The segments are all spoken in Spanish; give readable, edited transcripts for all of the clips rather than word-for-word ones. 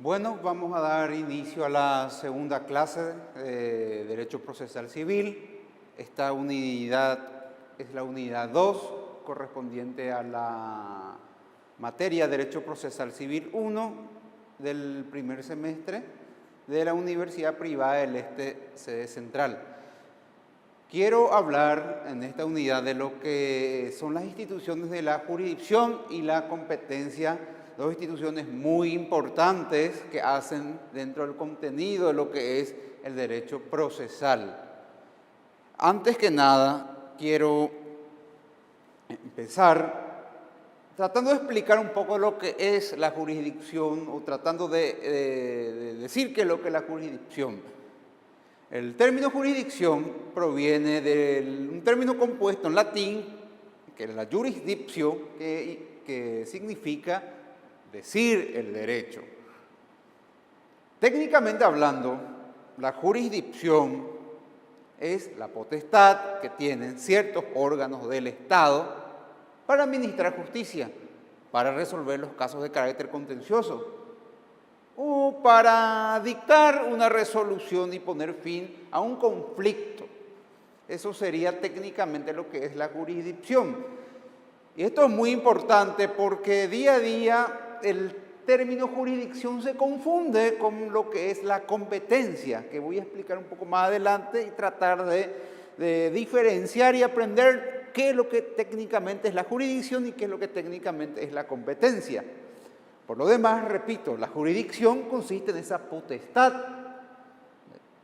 Bueno, vamos a dar inicio a la segunda clase de Derecho Procesal Civil. Esta unidad es la unidad 2, correspondiente a la materia Derecho Procesal Civil 1 del primer semestre de la Universidad Privada del Este, sede central. Quiero hablar en esta unidad de lo que son las instituciones de la jurisdicción y la competencia, dos instituciones muy importantes que hacen dentro del contenido de lo que es el derecho procesal. Antes que nada, quiero empezar tratando de explicar un poco lo que es la jurisdicción o tratando de decir qué es lo que es la jurisdicción. El término jurisdicción proviene de un término compuesto en latín, que es la jurisdictio, que significa decir el derecho. Técnicamente hablando, la jurisdicción es la potestad que tienen ciertos órganos del Estado para administrar justicia, para resolver los casos de carácter contencioso o para dictar una resolución y poner fin a un conflicto. Eso sería técnicamente lo que es la jurisdicción. Y esto es muy importante porque día a día el término jurisdicción se confunde con lo que es la competencia, que voy a explicar un poco más adelante y tratar de diferenciar y aprender qué es lo que técnicamente es la jurisdicción y qué es lo que técnicamente es la competencia. Por lo demás, repito, la jurisdicción consiste en esa potestad,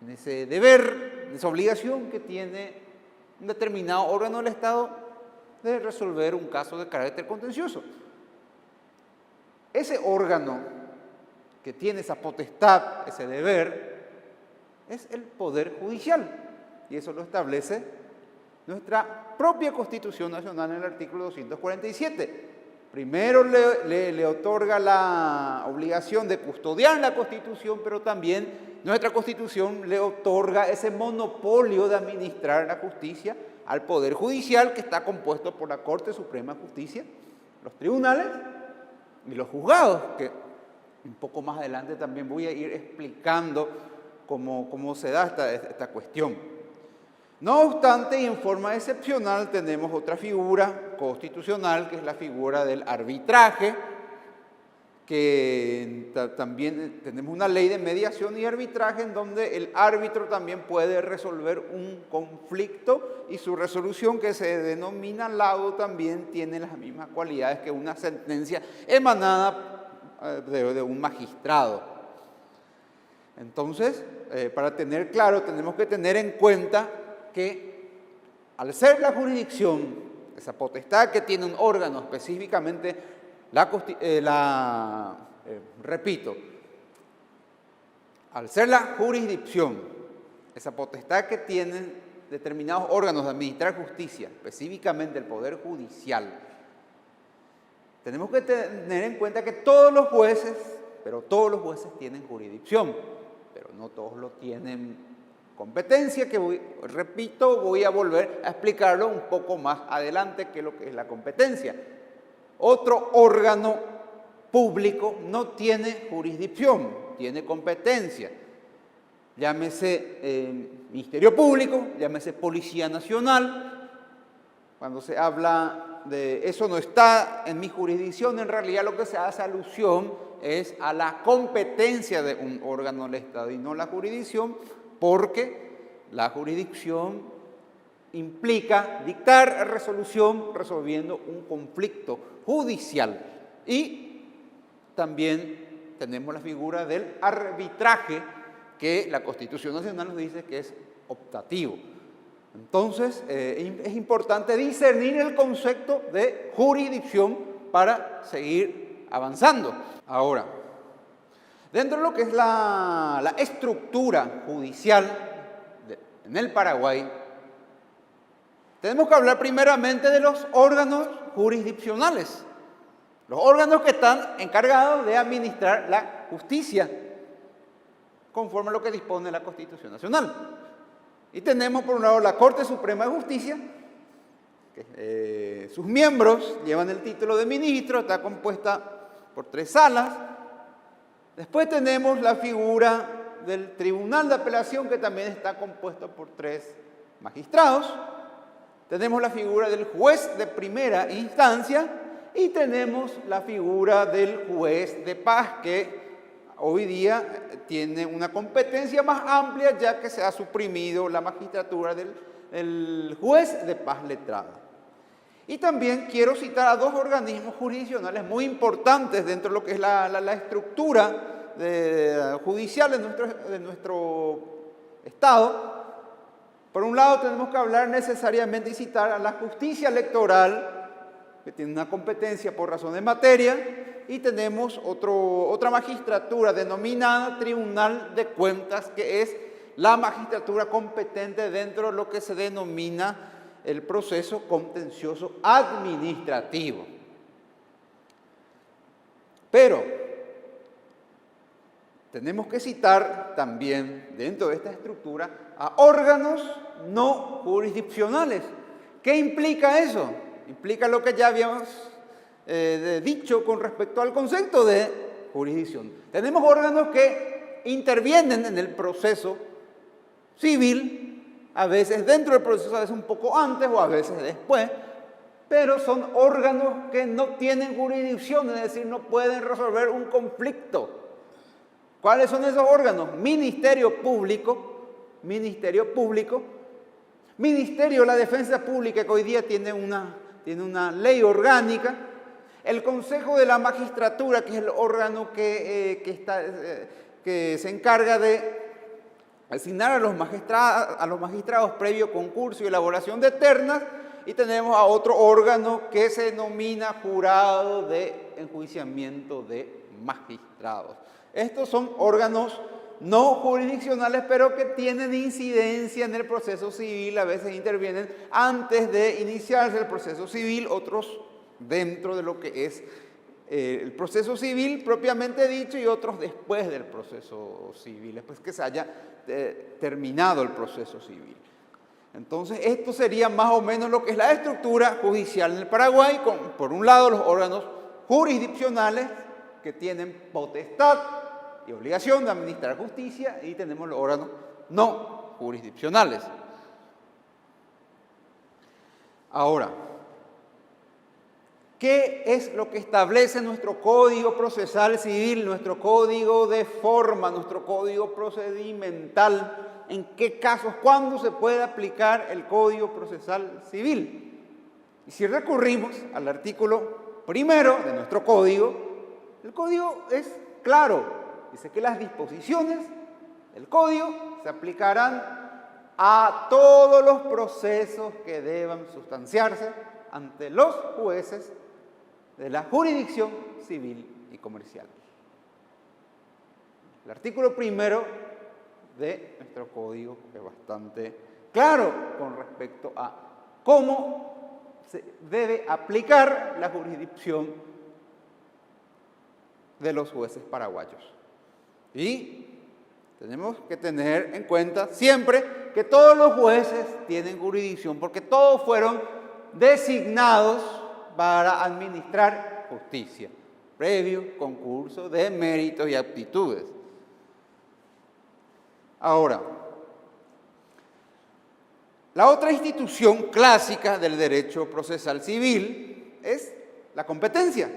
en ese deber, en esa obligación que tiene un determinado órgano del Estado de resolver un caso de carácter contencioso. Ese órgano que tiene esa potestad, ese deber, es el Poder Judicial, y eso lo establece nuestra propia Constitución Nacional en el artículo 247. Primero le otorga la obligación de custodiar la Constitución, pero también nuestra Constitución le otorga ese monopolio de administrar la justicia al Poder Judicial, que está compuesto por la Corte Suprema de Justicia, los tribunales y los juzgados, que un poco más adelante también voy a ir explicando cómo se da esta cuestión. No obstante, y en forma excepcional, tenemos otra figura constitucional, que es la figura del arbitraje, que también tenemos una ley de mediación y arbitraje en donde el árbitro también puede resolver un conflicto y su resolución, que se denomina laudo, también tiene las mismas cualidades que una sentencia emanada de un magistrado. Entonces, para tener claro, tenemos que tener en cuenta que al ser la jurisdicción, esa potestad que tiene un órgano específicamente, repito, al ser la jurisdicción, esa potestad que tienen determinados órganos de administrar justicia, específicamente el Poder Judicial, tenemos que tener en cuenta que todos los jueces, pero todos los jueces tienen jurisdicción, pero no todos lo tienen competencia, que voy a volver a explicarlo un poco más adelante, qué es lo que es la competencia. Otro órgano público no tiene jurisdicción, tiene competencia. Llámese Ministerio Público, llámese Policía Nacional. Cuando se habla de eso no está en mi jurisdicción, en realidad lo que se hace alusión es a la competencia de un órgano del Estado y no la jurisdicción, porque la jurisdicción implica dictar resolución resolviendo un conflicto judicial. Y también tenemos la figura del arbitraje, que la Constitución Nacional nos dice que es optativo. Entonces, es importante discernir el concepto de jurisdicción para seguir avanzando. Ahora, dentro de lo que es la estructura judicial en el Paraguay, tenemos que hablar primeramente de los órganos jurisdiccionales, los órganos que están encargados de administrar la justicia, conforme a lo que dispone la Constitución Nacional. Y tenemos por un lado la Corte Suprema de Justicia, que sus miembros llevan el título de ministro, está compuesta por 3 salas, Después tenemos la figura del Tribunal de Apelación, que también está compuesto por 3 magistrados. Tenemos la figura del juez de primera instancia y tenemos la figura del juez de paz, que hoy día tiene una competencia más amplia, ya que se ha suprimido la magistratura del juez de paz letrado. Y también quiero citar a 2 organismos jurisdiccionales muy importantes dentro de lo que es la estructura judicial de nuestro Estado. Por un lado, tenemos que hablar necesariamente y citar a la justicia electoral, que tiene una competencia por razón de materia, y tenemos otra magistratura denominada Tribunal de Cuentas, que es la magistratura competente dentro de lo que se denomina el proceso contencioso administrativo. Pero tenemos que citar también dentro de esta estructura a órganos no jurisdiccionales. ¿Qué implica eso? Implica lo que ya habíamos dicho con respecto al concepto de jurisdicción. Tenemos órganos que intervienen en el proceso civil, a veces dentro del proceso, a veces un poco antes o a veces después, pero son órganos que no tienen jurisdicción, es decir, no pueden resolver un conflicto. ¿Cuáles son esos órganos? Ministerio Público, Ministerio de la Defensa Pública, que hoy día tiene una ley orgánica, el Consejo de la Magistratura, que es el órgano que se encarga de asignar a los magistrados previo concurso y elaboración de ternas, y tenemos a otro órgano que se denomina Jurado de Enjuiciamiento de Magistrados. Estos son órganos no jurisdiccionales, pero que tienen incidencia en el proceso civil, a veces intervienen antes de iniciarse el proceso civil, otros dentro de lo que es el proceso civil propiamente dicho y otros después del proceso civil, después que se haya terminado el proceso civil. Entonces, esto sería más o menos lo que es la estructura judicial en el Paraguay, con, por un lado, los órganos jurisdiccionales que tienen potestad y obligación de administrar justicia, y tenemos los órganos no jurisdiccionales. Ahora, ¿qué es lo que establece nuestro Código Procesal Civil, nuestro Código de Forma, nuestro Código Procedimental? ¿En qué casos, cuándo se puede aplicar el Código Procesal Civil? Y si recurrimos al artículo 1 de nuestro Código, el Código es claro. Dice que las disposiciones del Código se aplicarán a todos los procesos que deban sustanciarse ante los jueces de la jurisdicción civil y comercial. El artículo 1 de nuestro código es bastante claro con respecto a cómo se debe aplicar la jurisdicción de los jueces paraguayos. Y tenemos que tener en cuenta siempre que todos los jueces tienen jurisdicción, porque todos fueron designados para administrar justicia, previo concurso de méritos y aptitudes. Ahora, la otra institución clásica del derecho procesal civil es la competencia.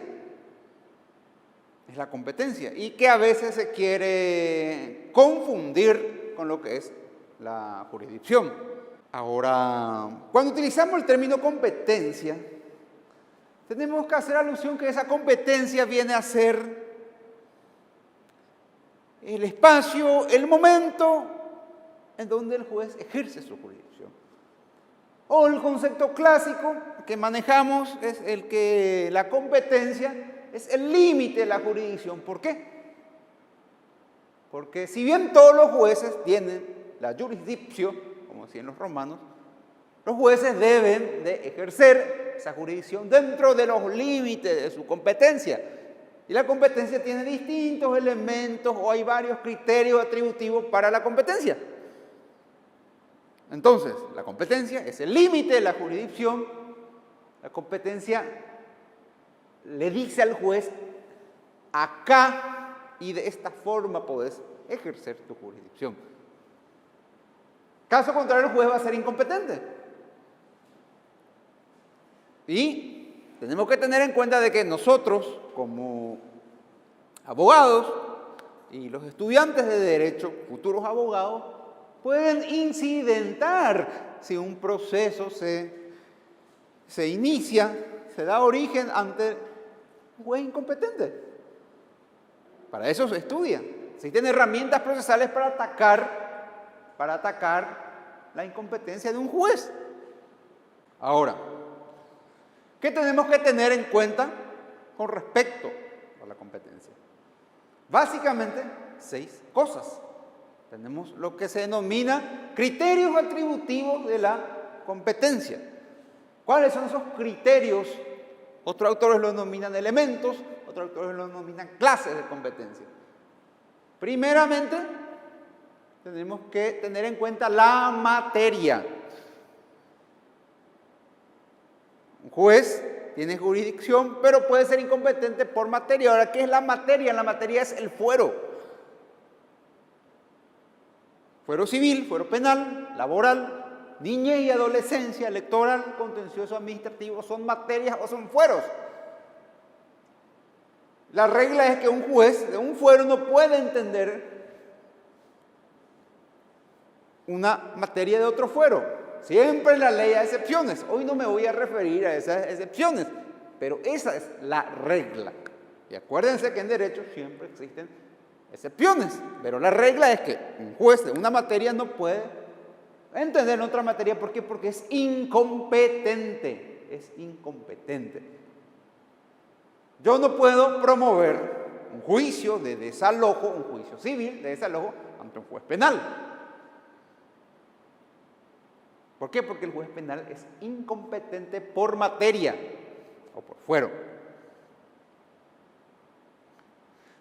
Es la competencia, y que a veces se quiere confundir con lo que es la jurisdicción. Ahora, cuando utilizamos el término competencia, tenemos que hacer alusión que esa competencia viene a ser el espacio, el momento en donde el juez ejerce su jurisdicción. O el concepto clásico que manejamos es el que la competencia es el límite de la jurisdicción. ¿Por qué? Porque si bien todos los jueces tienen la jurisdicción, como decían los romanos, los jueces deben de ejercer esa jurisdicción dentro de los límites de su competencia. Y la competencia tiene distintos elementos, o hay varios criterios atributivos para la competencia. Entonces, la competencia es el límite de la jurisdicción. La competencia le dice al juez: acá y de esta forma podés ejercer tu jurisdicción. Caso contrario, el juez va a ser incompetente. Y tenemos que tener en cuenta de que nosotros, como abogados y los estudiantes de derecho, futuros abogados, pueden incidentar si un proceso se inicia, se da origen ante un juez incompetente. Para eso se estudia. Existen herramientas procesales para atacar la incompetencia de un juez. Ahora, ¿qué tenemos que tener en cuenta con respecto a la competencia? Básicamente, 6 cosas. Tenemos lo que se denomina criterios atributivos de la competencia. ¿Cuáles son esos criterios? Otros autores los denominan elementos, otros autores los denominan clases de competencia. Primeramente, tenemos que tener en cuenta la materia. Un juez tiene jurisdicción, pero puede ser incompetente por materia. Ahora, ¿qué es la materia? La materia es el fuero. Fuero civil, fuero penal, laboral, niñez y adolescencia, electoral, contencioso administrativo, son materias o son fueros. La regla es que un juez de un fuero no puede entender una materia de otro fuero. Siempre en la ley hay excepciones. Hoy no me voy a referir a esas excepciones, pero esa es la regla. Y acuérdense que en derecho siempre existen excepciones, pero la regla es que un juez de una materia no puede entender en otra materia. ¿Por qué? Porque es incompetente. Es incompetente. Yo no puedo promover un juicio de desalojo, un juicio civil de desalojo ante un juez penal. ¿Por qué? Porque el juez penal es incompetente por materia o por fuero.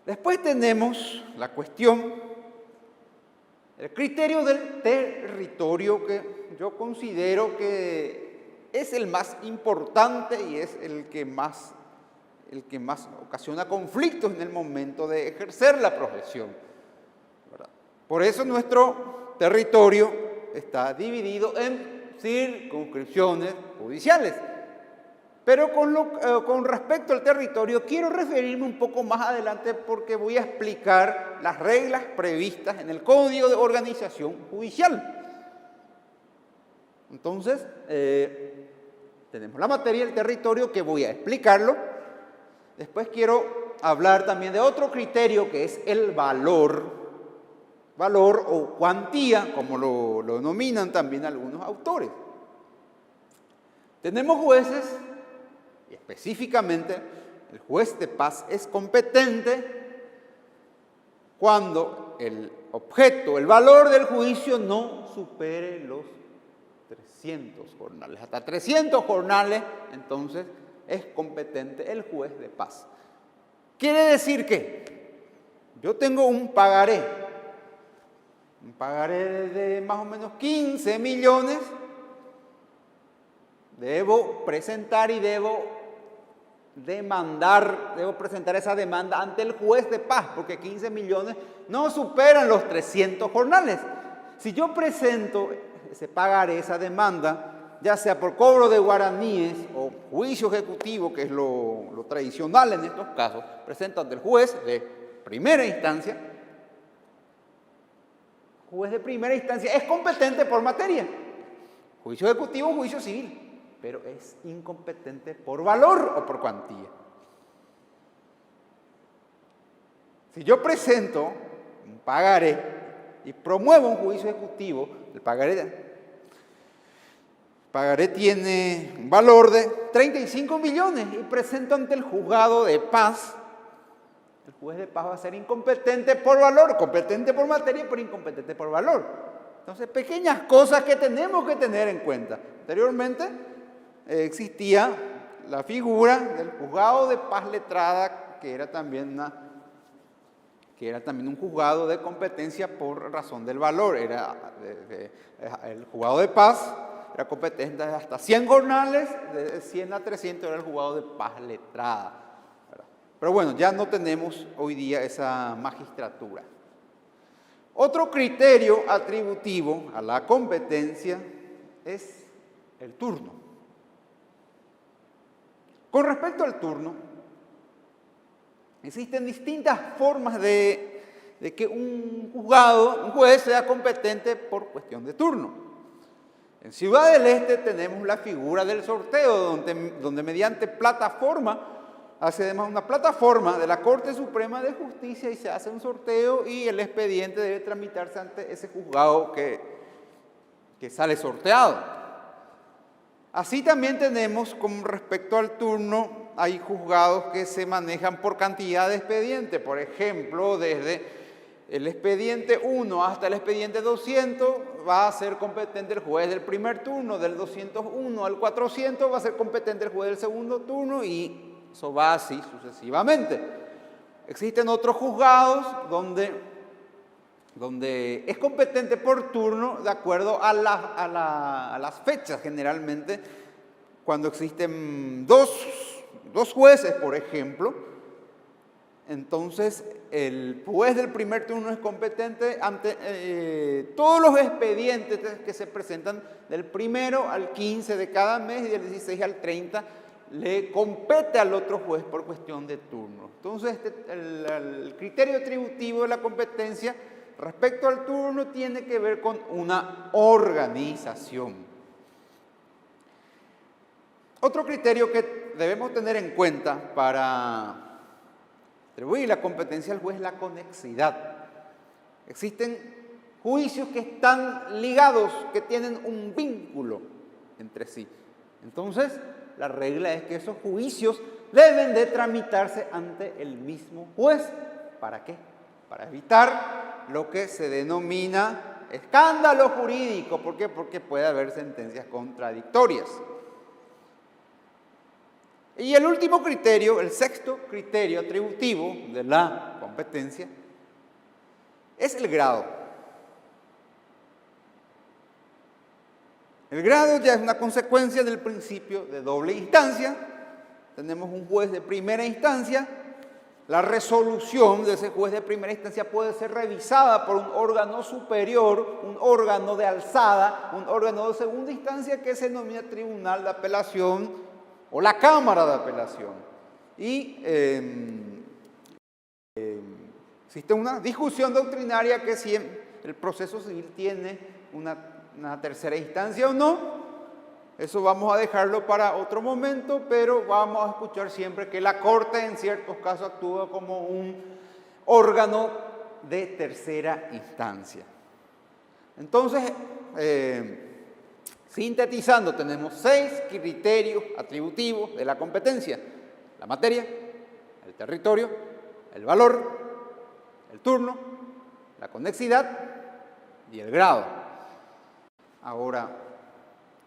Después tenemos la cuestión, el criterio del territorio, que yo considero que es el más importante y es el que más ocasiona conflictos en el momento de ejercer la profesión, ¿verdad? Por eso nuestro territorio está dividido en circunscripciones judiciales. Pero con respecto al territorio, quiero referirme un poco más adelante porque voy a explicar las reglas previstas en el Código de Organización Judicial. Entonces, tenemos la materia del territorio que voy a explicarlo. Después quiero hablar también de otro criterio que es el valor o cuantía, como lo denominan también algunos autores. Tenemos jueces, y específicamente el juez de paz es competente cuando el objeto, el valor del juicio no supere los 300 jornales. Hasta 300 jornales, entonces, es competente el juez de paz. Quiere decir que yo tengo un pagaré de más o menos 15 millones, debo presentar y debo presentar esa demanda ante el juez de paz, porque 15 millones no superan los 300 jornales. Si yo presento ese pagaré, esa demanda, ya sea por cobro de guaraníes o juicio ejecutivo, que es lo tradicional en estos casos, presento ante el juez de primera instancia. Juez de primera instancia es competente por materia, juicio ejecutivo, juicio civil, pero es incompetente por valor o por cuantía. Si yo presento un pagaré y promuevo un juicio ejecutivo, el pagaré tiene un valor de 35 millones y presento ante el juzgado de paz. El juez de paz va a ser incompetente por valor, competente por materia, pero incompetente por valor. Entonces, pequeñas cosas que tenemos que tener en cuenta. Anteriormente existía la figura del juzgado de paz letrada, que era también un juzgado de competencia por razón del valor. El juzgado de paz era competente hasta 100 jornales, de 100 a 300 era el juzgado de paz letrada, ¿verdad? Pero bueno, ya no tenemos hoy día esa magistratura. Otro criterio atributivo a la competencia es el turno. Con respecto al turno, existen distintas formas de que un juez sea competente por cuestión de turno. En Ciudad del Este tenemos la figura del sorteo, donde mediante plataforma, accedemos a una plataforma de la Corte Suprema de Justicia y se hace un sorteo y el expediente debe tramitarse ante ese juzgado que sale sorteado. Así también tenemos, con respecto al turno, hay juzgados que se manejan por cantidad de expedientes. Por ejemplo, desde el expediente 1 hasta el expediente 200 va a ser competente el juez del primer turno, del 201 al 400 va a ser competente el juez del segundo turno y eso va así sucesivamente. Existen otros juzgados donde es competente por turno de acuerdo a las fechas generalmente. Cuando existen dos jueces, por ejemplo, entonces el juez del primer turno es competente ante todos los expedientes que se presentan del 1 al 15 de cada mes y del 16 al 30 le compete al otro juez por cuestión de turno. Entonces el criterio atributivo de la competencia respecto al turno tiene que ver con una organización. Otro criterio que debemos tener en cuenta para atribuir la competencia al juez es la conexidad. Existen juicios que están ligados, que tienen un vínculo entre sí. Entonces, la regla es que esos juicios deben de tramitarse ante el mismo juez. ¿Para qué? Para evitar lo que se denomina escándalo jurídico. ¿Por qué? Porque puede haber sentencias contradictorias. Y el último criterio, el sexto criterio atributivo de la competencia, es el grado. El grado ya es una consecuencia del principio de doble instancia. Tenemos un juez de primera instancia. La resolución de ese juez de primera instancia puede ser revisada por un órgano superior, un órgano de alzada, un órgano de segunda instancia que se denomina Tribunal de Apelación o la Cámara de Apelación. Y existe una discusión doctrinaria que si el proceso civil tiene una tercera instancia o no. Eso vamos a dejarlo para otro momento, pero vamos a escuchar siempre que la Corte en ciertos casos actúa como un órgano de tercera instancia. Entonces, sintetizando, tenemos 6 criterios atributivos de la competencia: la materia, el territorio, el valor, el turno, la conexidad y el grado. Ahora,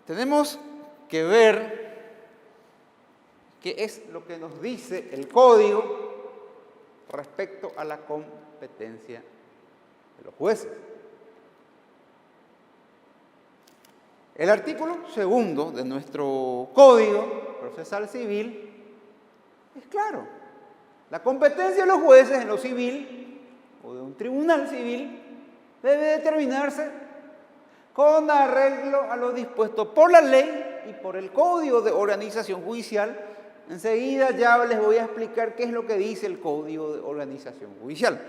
tenemos que ver qué es lo que nos dice el Código respecto a la competencia de los jueces. El artículo 2 de nuestro Código Procesal Civil es claro. La competencia de los jueces en lo civil o de un tribunal civil debe determinarse con arreglo a lo dispuesto por la ley y por el Código de Organización Judicial. Enseguida ya les voy a explicar qué es lo que dice el Código de Organización Judicial.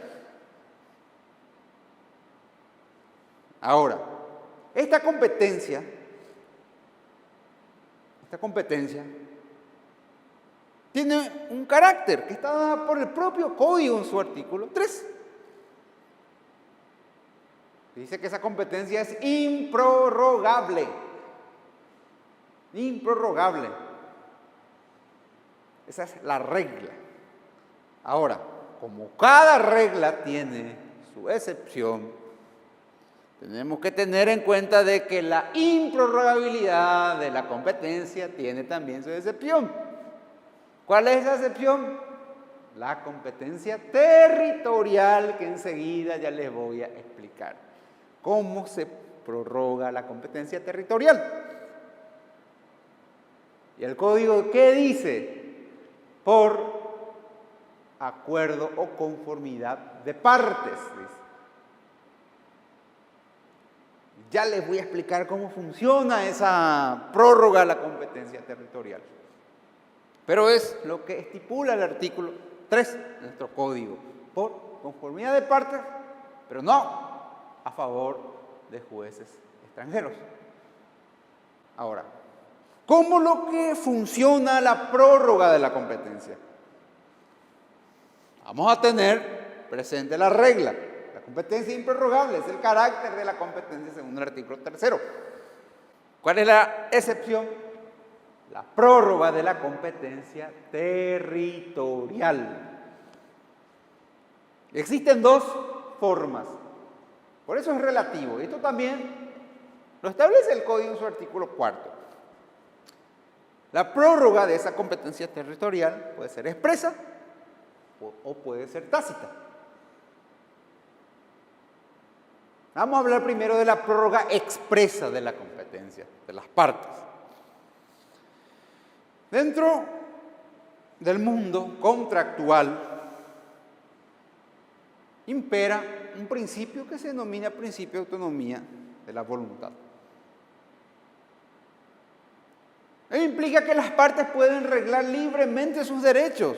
Ahora, esta competencia tiene un carácter que está dado por el propio Código en su artículo 3. Dice que esa competencia es improrrogable. Improrrogable. Esa es la regla. Ahora, como cada regla tiene su excepción, tenemos que tener en cuenta de que la improrrogabilidad de la competencia tiene también su excepción. ¿Cuál es esa excepción? La competencia territorial, que enseguida ya les voy a explicar. ¿Cómo se prorroga la competencia territorial? ¿Y el Código qué dice? Por acuerdo o conformidad de partes, dice. Ya les voy a explicar cómo funciona esa prórroga a la competencia territorial. Pero es lo que estipula el artículo 3 de nuestro código, por conformidad de partes, pero no a favor de jueces extranjeros. Ahora, ¿cómo lo que funciona la prórroga de la competencia? Vamos a tener presente la regla. La competencia improrrogable es el carácter de la competencia según el artículo 3. ¿Cuál es la excepción? La prórroga de la competencia territorial. Existen dos formas, por eso es relativo. Esto también lo establece el Código en su artículo 4. La prórroga de esa competencia territorial puede ser expresa o puede ser tácita. Vamos a hablar primero de la prórroga expresa de la competencia, de las partes. Dentro del mundo contractual impera un principio que se denomina principio de autonomía de la voluntad. Ello implica que las partes pueden reglar libremente sus derechos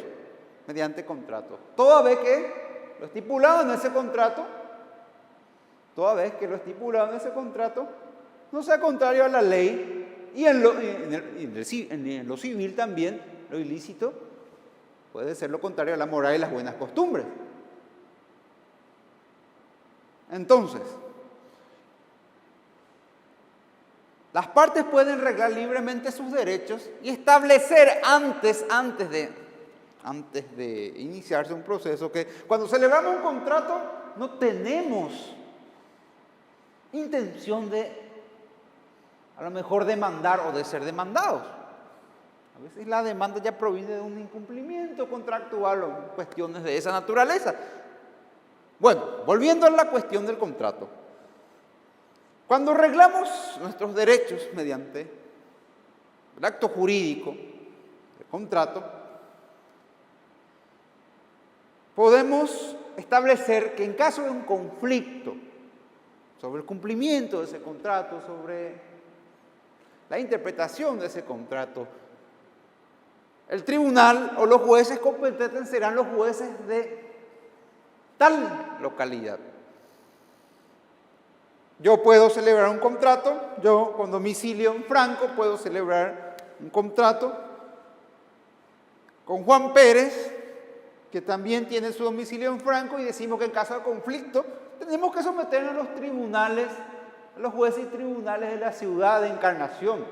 mediante contrato, toda vez que lo estipulado en ese contrato, no sea contrario a la ley, y en lo civil también, lo ilícito puede ser lo contrario a la moral y las buenas costumbres. Entonces, las partes pueden reglar libremente sus derechos y establecer antes de iniciarse un proceso que cuando celebramos un contrato no tenemos intención de a lo mejor demandar o de ser demandados. A veces la demanda ya proviene de un incumplimiento contractual o cuestiones de esa naturaleza. Bueno, volviendo a la cuestión del contrato. Cuando reglamos nuestros derechos mediante el acto jurídico, el contrato, podemos establecer que en caso de un conflicto sobre el cumplimiento de ese contrato, sobre la interpretación de ese contrato, el tribunal o los jueces competentes serán los jueces de tal localidad. Yo puedo celebrar un contrato, yo con domicilio en Franco puedo celebrar un contrato con Juan Pérez, que también tiene su domicilio en Franco, y decimos que en caso de conflicto tenemos que someternos a los tribunales, a los jueces y tribunales de la ciudad de Encarnación.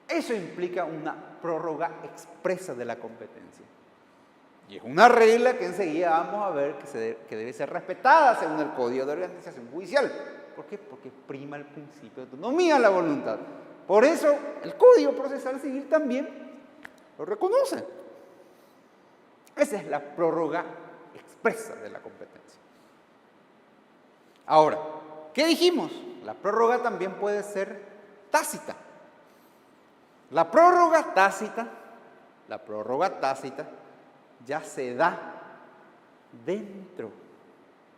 Eso implica una prórroga expresa de la competencia. Y es una regla que enseguida vamos a ver que debe ser respetada según el Código de Organización Judicial. ¿Por qué? Porque prima el principio de autonomía de la voluntad. Por eso el Código Procesal Civil también lo reconoce. Esa es la prórroga expresa de la competencia. Ahora, ¿qué dijimos? La prórroga también puede ser tácita. La prórroga tácita ya se da dentro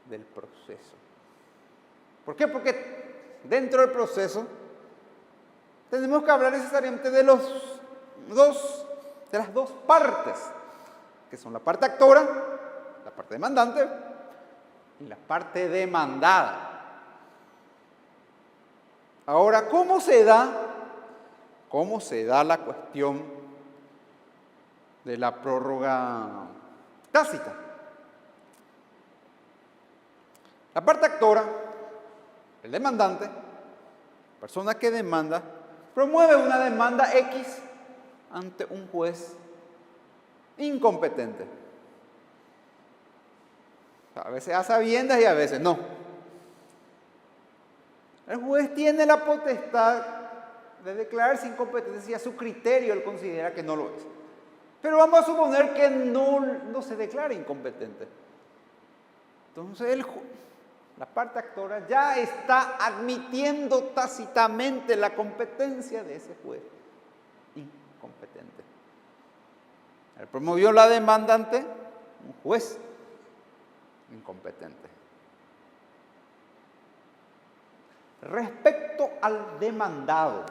del proceso. ¿Por qué? Porque dentro del proceso tenemos que hablar necesariamente de las dos partes, que son la parte actora, la parte demandante y la parte demandada. Ahora, ¿cómo se da la cuestión de la prórroga tácita? La parte actora, el demandante, persona que demanda, promueve una demanda X ante un juez incompetente. A veces a sabiendas y a veces no. El juez tiene la potestad de declararse incompetente si a su criterio él considera que no lo es. Pero vamos a suponer que no se declara incompetente. Entonces la parte actora ya está admitiendo tácitamente la competencia de ese juez incompetente. Él promovió la demanda ante un juez incompetente. Respecto al demandado,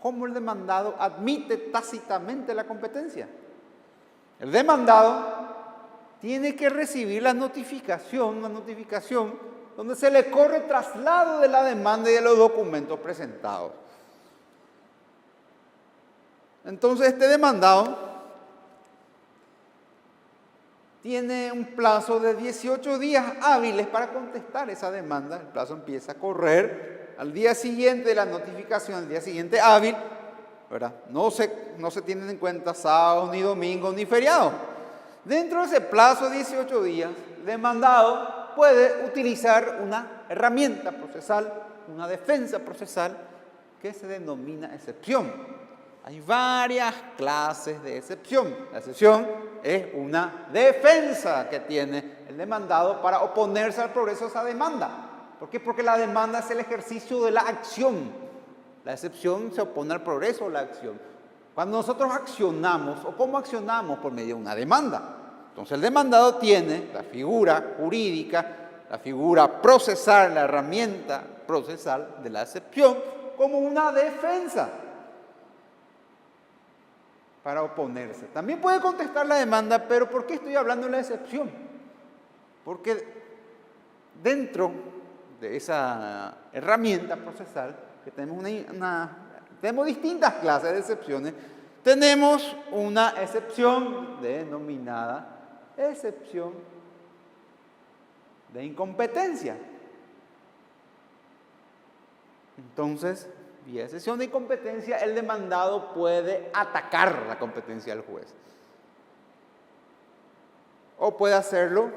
¿cómo el demandado admite tácitamente la competencia? El demandado tiene que recibir la notificación donde se le corre traslado de la demanda y de los documentos presentados. Entonces, este demandado tiene un plazo de 18 días hábiles para contestar esa demanda. El plazo empieza a correr al día siguiente de la notificación, al día siguiente hábil, ¿verdad? No se tienen en cuenta sábados, ni domingos, ni feriados. Dentro de ese plazo de 18 días, el demandado puede utilizar una herramienta procesal, una defensa procesal, que se denomina excepción. Hay varias clases de excepción. La excepción es una defensa que tiene el demandado para oponerse al progreso de esa demanda. ¿Por qué? Porque la demanda es el ejercicio de la acción. La excepción se opone al progreso de la acción. Cuando nosotros accionamos, ¿o cómo accionamos? Por medio de una demanda. Entonces el demandado tiene la figura jurídica, la figura procesal, la herramienta procesal de la excepción como una defensa para oponerse. También puede contestar la demanda, pero ¿por qué estoy hablando de la excepción? Porque dentro de esa herramienta procesal, que tenemos distintas clases de excepciones, tenemos una excepción denominada excepción de incompetencia. Entonces, vía excepción de incompetencia, el demandado puede atacar la competencia del juez. O puede hacerlo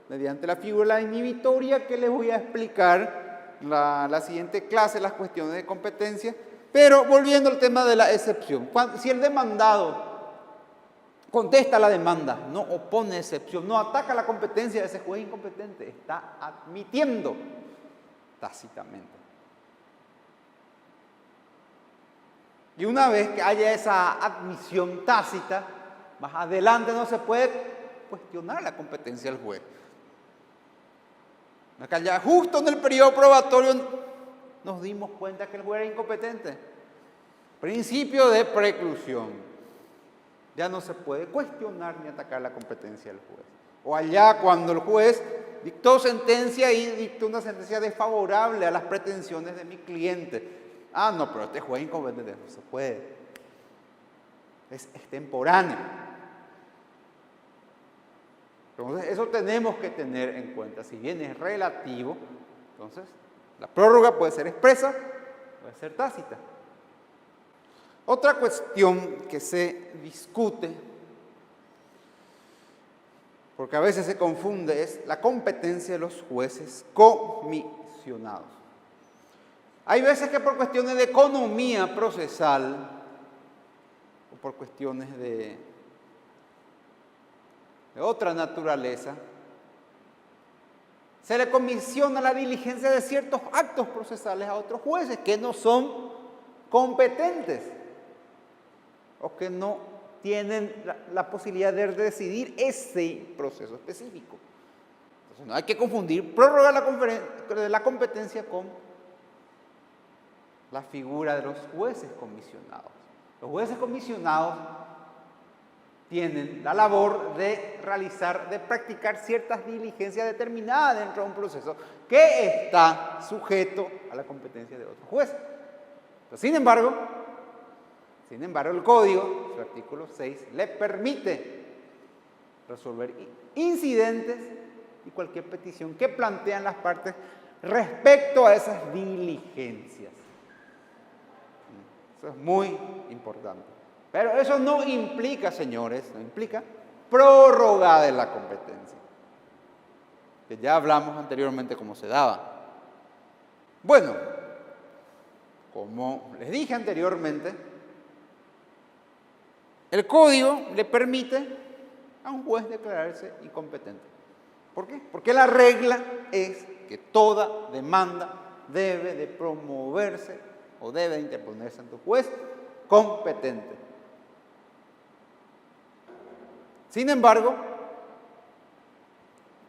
mediante la figura inhibitoria que les voy a explicar la siguiente clase, las cuestiones de competencia. Pero volviendo al tema de la excepción, si el demandado contesta la demanda, no opone excepción, no ataca la competencia de ese juez incompetente, está admitiendo tácitamente. Y una vez que haya esa admisión tácita, más adelante no se puede cuestionar la competencia del juez. Acá ya justo en el periodo probatorio nos dimos cuenta que el juez era incompetente. Principio de preclusión. Ya no se puede cuestionar ni atacar la competencia del juez. O allá cuando el juez dictó sentencia y dictó una sentencia desfavorable a las pretensiones de mi cliente. Ah, no, pero este juez incompetente no se puede. Es extemporáneo. Entonces, eso tenemos que tener en cuenta. Si bien es relativo, entonces la prórroga puede ser expresa, puede ser tácita. Otra cuestión que se discute, porque a veces se confunde, es la competencia de los jueces comisionados. Hay veces que por cuestiones de economía procesal o por cuestiones de otra naturaleza, se le comisiona la diligencia de ciertos actos procesales a otros jueces que no son competentes o que no tienen la posibilidad de decidir ese proceso específico. Entonces no hay que confundir prórroga de la competencia con la figura de los jueces comisionados. Los jueces comisionados tienen la labor de practicar ciertas diligencias determinadas dentro de un proceso que está sujeto a la competencia de otro juez. Pero, sin embargo, el Código, su artículo 6, le permite resolver incidentes y cualquier petición que plantean las partes respecto a esas diligencias. Eso es muy importante. Pero eso no implica, señores, no implica prórroga de la competencia, que ya hablamos anteriormente cómo se daba. Bueno, como les dije anteriormente, el Código le permite a un juez declararse incompetente. ¿Por qué? Porque la regla es que toda demanda debe de promoverse o debe de interponerse ante un juez competente. Sin embargo,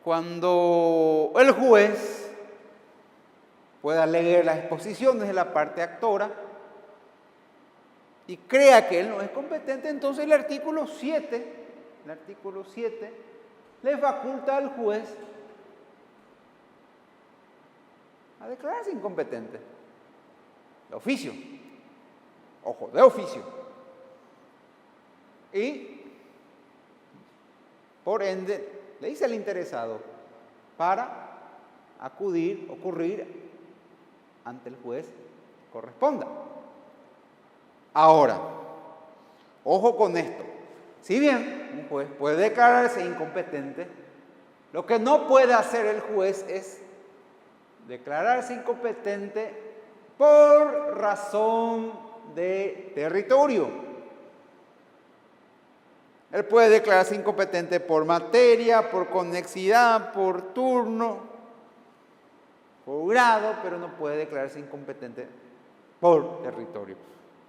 cuando el juez pueda leer las exposiciones de la parte actora y crea que él no es competente, entonces el artículo 7 le faculta al juez a declararse incompetente. De oficio. Ojo, de oficio. Y, por ende, le dice al interesado para ocurrir ante el juez corresponda. Ahora, ojo con esto. Si bien un juez puede declararse incompetente, lo que no puede hacer el juez es declararse incompetente por razón de territorio. Él puede declararse incompetente por materia, por conexidad, por turno, por grado, pero no puede declararse incompetente por territorio.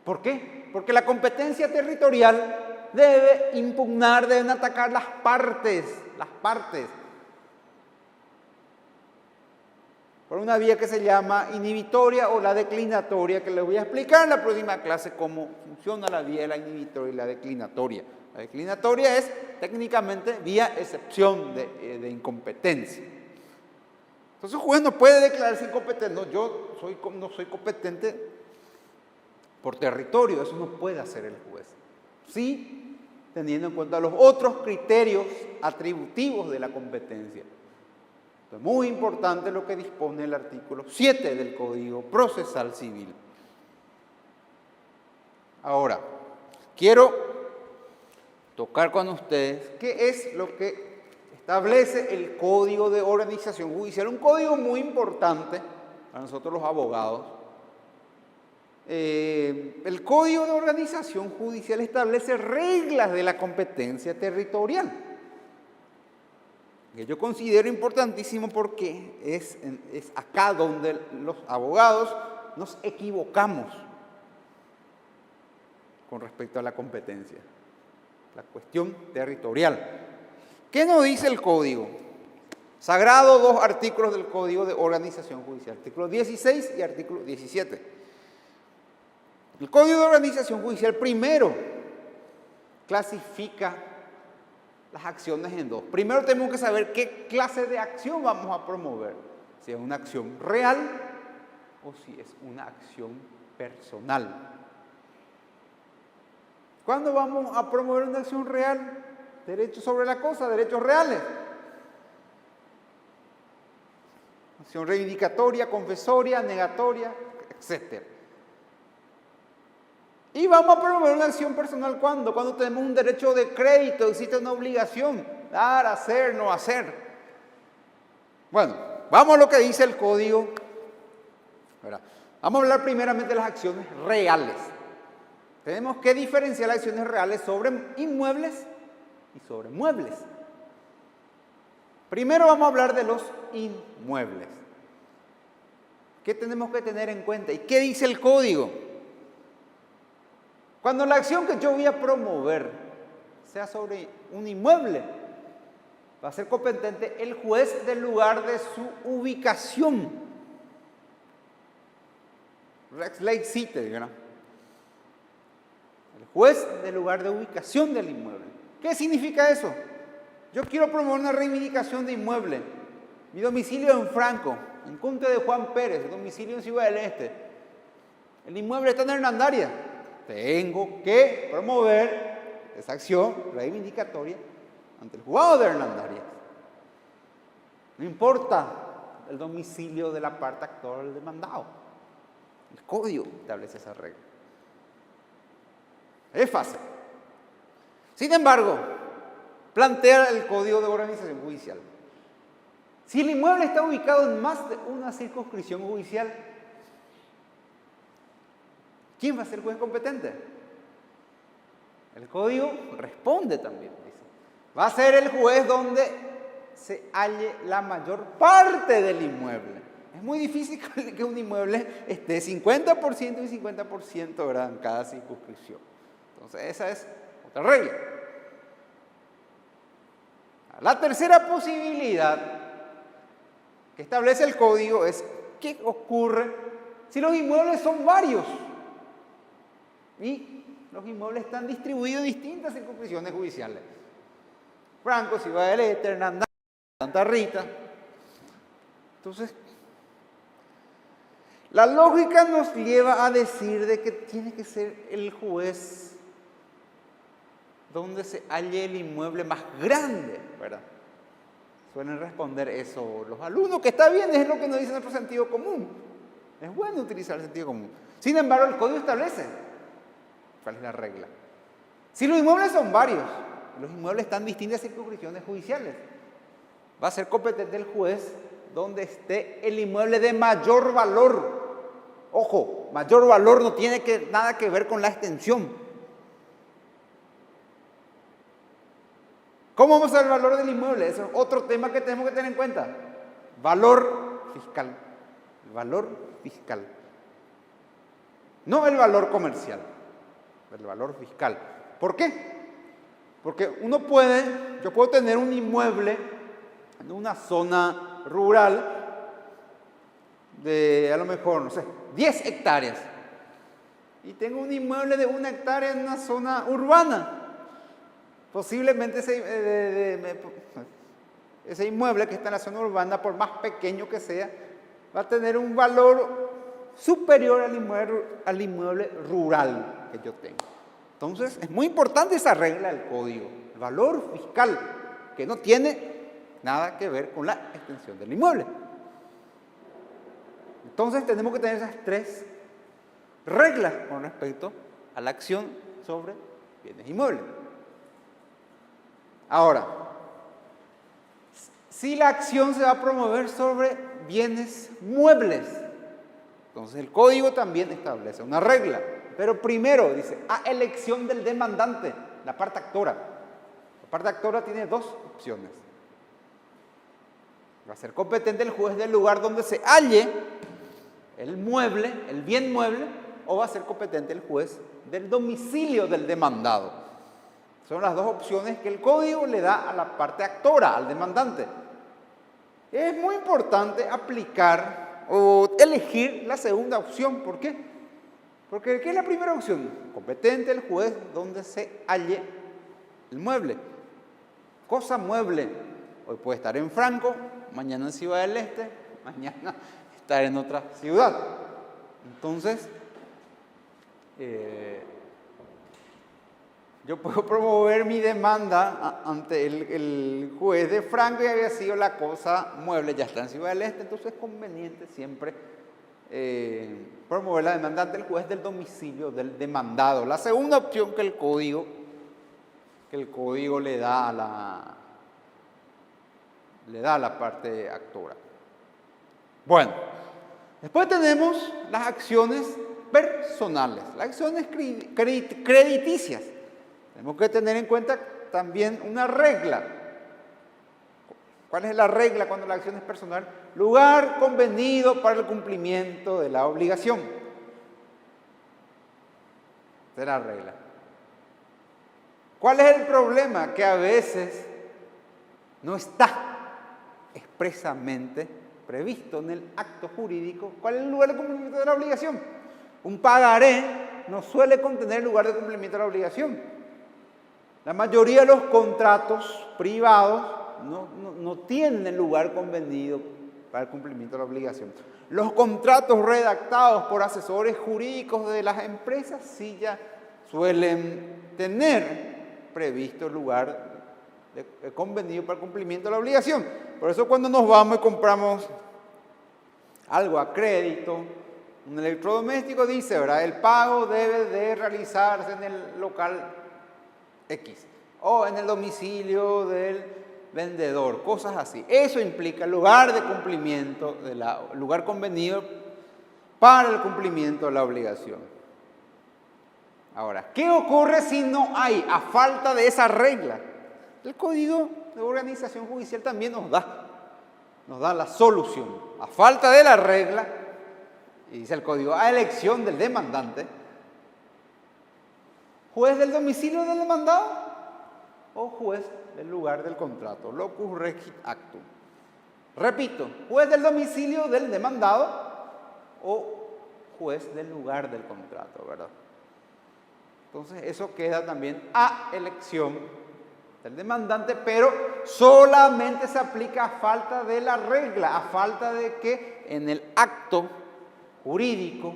¿Por qué? Porque la competencia territorial deben atacar las partes, por una vía que se llama inhibitoria o la declinatoria, que les voy a explicar en la próxima clase cómo funciona la vía de la inhibitoria y la declinatoria. La declinatoria es técnicamente vía excepción de incompetencia. Entonces el juez no puede declararse incompetente. No, yo no soy competente por territorio, eso no puede hacer el juez. Sí, teniendo en cuenta los otros criterios atributivos de la competencia. Es muy importante lo que dispone el artículo 7 del Código Procesal Civil. Ahora, quiero tocar con ustedes qué es lo que establece el Código de Organización Judicial, un código muy importante para nosotros los abogados. El Código de Organización Judicial establece reglas de la competencia territorial, que yo considero importantísimo porque es acá donde los abogados nos equivocamos con respecto a la competencia, la cuestión territorial. ¿Qué nos dice el Código? Sagrado, dos artículos del Código de Organización Judicial, artículo 16 y artículo 17. El Código de Organización Judicial primero clasifica las acciones en dos. Primero tenemos que saber qué clase de acción vamos a promover, si es una acción real o si es una acción personal. ¿Cuándo vamos a promover una acción real? Derechos sobre la cosa, derechos reales. Acción reivindicatoria, confesoria, negatoria, etc. Y vamos a promover una acción personal, ¿cuándo? Cuando tenemos un derecho de crédito, existe una obligación, dar, hacer, no hacer. Bueno, vamos a lo que dice el código. Vamos a hablar primeramente de las acciones reales. Tenemos que diferenciar las acciones reales sobre inmuebles y sobre muebles. Primero vamos a hablar de los inmuebles. ¿Qué tenemos que tener en cuenta? ¿Y qué dice el código? Cuando la acción que yo voy a promover sea sobre un inmueble, va a ser competente el juez del lugar de su ubicación. Rex lege sitem, ¿verdad? El juez del lugar de ubicación del inmueble. ¿Qué significa eso? Yo quiero promover una reivindicación de inmueble. Mi domicilio en Franco, en Cunte de Juan Pérez, domicilio en Ciudad del Este. El inmueble está en Hernandarias. Tengo que promover esa acción reivindicatoria ante el juzgado de Hernandarias. No importa el domicilio de la parte actora del demandado. El código establece esa regla. Es fácil. Sin embargo, plantea el Código de Organización Judicial. Si el inmueble está ubicado en más de una circunscripción judicial, ¿quién va a ser el juez competente? El código responde también. Dice, va a ser el juez donde se halle la mayor parte del inmueble. Es muy difícil que un inmueble esté 50% y 50%, ¿verdad?, en cada circunscripción. Entonces esa es otra regla. La tercera posibilidad que establece el código es qué ocurre si los inmuebles son varios y los inmuebles están distribuidos en distintas circunscripciones judiciales. Franco, Ciudad del Este, Hernandarias, Santa Rita. Entonces, la lógica nos lleva a decir de que tiene que ser el juez donde se halle el inmueble más grande, ¿verdad? Suelen responder eso los alumnos, que está bien, es lo que nos dice nuestro sentido común. Es bueno utilizar el sentido común. Sin embargo, el código establece cuál es la regla. Si los inmuebles son varios, los inmuebles están en distintas circunscripciones judiciales, va a ser competente el juez donde esté el inmueble de mayor valor. Ojo, mayor valor no tiene nada que ver con la extensión. ¿Cómo vamos a ver el valor del inmueble? Eso es otro tema que tenemos que tener en cuenta. Valor fiscal. El valor fiscal. No el valor comercial, el valor fiscal. ¿Por qué? Porque yo puedo tener un inmueble en una zona rural de a lo mejor, no sé, 10 hectáreas. Y tengo un inmueble de 1 hectárea en una zona urbana. Posiblemente ese inmueble que está en la zona urbana, por más pequeño que sea, va a tener un valor superior al inmueble rural que yo tengo. Entonces, es muy importante esa regla del código, el valor fiscal, que no tiene nada que ver con la extensión del inmueble. Entonces, tenemos que tener esas 3 reglas con respecto a la acción sobre bienes inmuebles. Ahora, si la acción se va a promover sobre bienes muebles, entonces el código también establece una regla. Pero primero dice, a elección del demandante, la parte actora. La parte actora tiene 2 opciones. Va a ser competente el juez del lugar donde se halle el mueble, el bien mueble, o va a ser competente el juez del domicilio del demandado. Son las 2 opciones que el código le da a la parte actora, al demandante. Es muy importante aplicar o elegir la segunda opción. ¿Por qué? Porque ¿qué es la primera opción? Competente el juez donde se halle el mueble. Cosa mueble. Hoy puede estar en Franco, mañana en Ciudad del Este, mañana estar en otra ciudad. Entonces, yo puedo promover mi demanda ante el juez de Franco y había sido la cosa mueble, ya está en Ciudad del Este, entonces es conveniente siempre promover la demanda ante el juez del domicilio del demandado. La segunda opción que el código le da a la parte actora. Bueno, después tenemos las acciones personales, las acciones crediticias. Tenemos que tener en cuenta también una regla. ¿Cuál es la regla cuando la acción es personal? Lugar convenido para el cumplimiento de la obligación. Esa es la regla. ¿Cuál es el problema? Que a veces no está expresamente previsto en el acto jurídico cuál es el lugar de cumplimiento de la obligación. Un pagaré no suele contener el lugar de cumplimiento de la obligación. La mayoría de los contratos privados no tienen lugar convenido para el cumplimiento de la obligación. Los contratos redactados por asesores jurídicos de las empresas sí ya suelen tener previsto el lugar convenido para el cumplimiento de la obligación. Por eso cuando nos vamos y compramos algo a crédito, un electrodoméstico dice, ¿verdad? El pago debe de realizarse en el local X o en el domicilio del vendedor, cosas así. Eso implica el lugar de cumplimiento, lugar convenido para el cumplimiento de la obligación. Ahora, ¿qué ocurre si no hay, a falta de esa regla? El Código de Organización Judicial también nos da la solución. A falta de la regla, y dice el Código, a elección del demandante, juez del domicilio del demandado. o juez del lugar del contrato, locus regit actum. Repito, juez del domicilio del demandado o juez del lugar del contrato, ¿verdad? Entonces eso queda también a elección del demandante, pero solamente se aplica a falta de la regla, a falta de que en el acto jurídico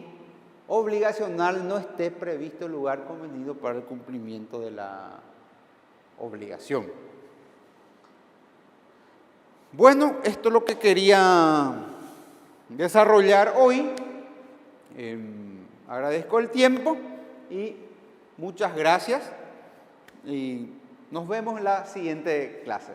obligacional no esté previsto el lugar convenido para el cumplimiento de la obligación. Bueno, esto es lo que quería desarrollar hoy. Agradezco el tiempo y muchas gracias y nos vemos en la siguiente clase.